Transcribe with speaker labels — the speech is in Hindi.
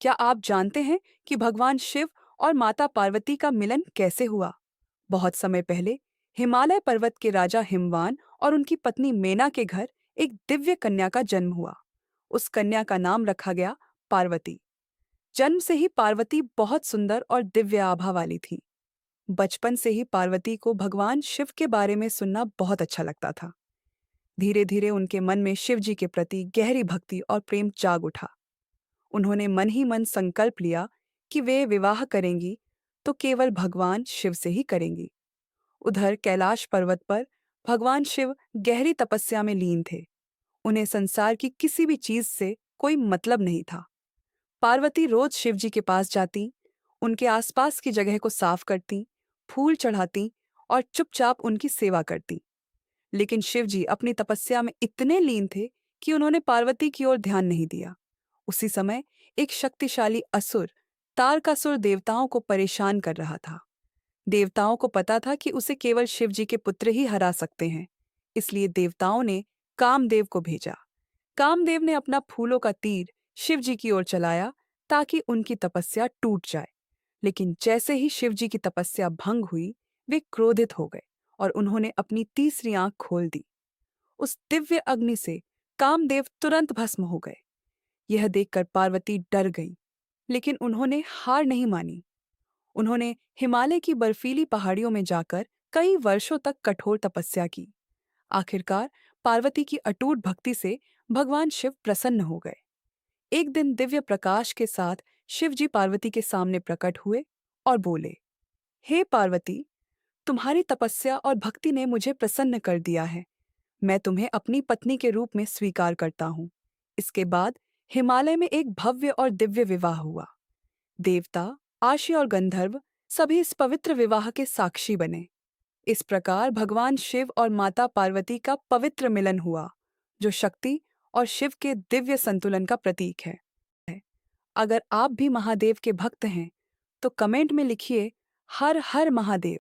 Speaker 1: क्या आप जानते हैं कि भगवान शिव और माता पार्वती का मिलन कैसे हुआ? बहुत समय पहले हिमालय पर्वत के राजा हिमवान और उनकी पत्नी मेना के घर एक दिव्य कन्या का जन्म हुआ। उस कन्या का नाम रखा गया पार्वती। जन्म से ही पार्वती बहुत सुंदर और दिव्य आभा वाली थी। बचपन से ही पार्वती को भगवान शिव के बारे में सुनना बहुत अच्छा लगता था। धीरे धीरे उनके मन में शिव जी के प्रति गहरी भक्ति और प्रेम जाग उठा। उन्होंने मन ही मन संकल्प लिया कि वे विवाह करेंगी तो केवल भगवान शिव से ही करेंगी। उधर कैलाश पर्वत पर भगवान शिव गहरी तपस्या में लीन थे। उन्हें संसार की किसी भी चीज से कोई मतलब नहीं था। पार्वती रोज शिव जी के पास जाती, उनके आसपास की जगह को साफ करती, फूल चढ़ाती और चुपचाप उनकी सेवा करती। लेकिन शिव जी अपनी तपस्या में इतने लीन थे कि उन्होंने पार्वती की ओर ध्यान नहीं दिया। उसी समय एक शक्तिशाली असुर तारकासुर देवताओं को परेशान कर रहा था। देवताओं को पता था कि उसे केवल शिव जी के पुत्र ही हरा सकते हैं। इसलिए देवताओं ने कामदेव को भेजा। कामदेव ने अपना फूलों का तीर शिव जी की ओर चलाया ताकि उनकी तपस्या टूट जाए। लेकिन जैसे ही शिव जी की तपस्या भंग हुई, वे क्रोधित हो गए और उन्होंने अपनी तीसरी आंख खोल दी। उस दिव्य अग्नि से कामदेव तुरंत भस्म हो गए। यह देखकर पार्वती डर गई, लेकिन उन्होंने हार नहीं मानी। उन्होंने हिमालय की बर्फीली पहाड़ियों में जाकर कई वर्षों तक कठोर तपस्या की। आखिरकार पार्वती की अटूट भक्ति से भगवान शिव प्रसन्न हो गए। एक दिन दिव्य प्रकाश के साथ शिव जी पार्वती के सामने प्रकट हुए और बोले, हे पार्वती, तुम्हारी तपस्या और भक्ति ने मुझे प्रसन्न कर दिया है। मैं तुम्हें अपनी पत्नी के रूप में स्वीकार करता हूँ। इसके बाद हिमालय में एक भव्य और दिव्य विवाह हुआ। देवता, आशी और गंधर्व सभी इस पवित्र विवाह के साक्षी बने। इस प्रकार भगवान शिव और माता पार्वती का पवित्र मिलन हुआ, जो शक्ति और शिव के दिव्य संतुलन का प्रतीक है। अगर आप भी महादेव के भक्त हैं, तो कमेंट में लिखिए, हर हर महादेव।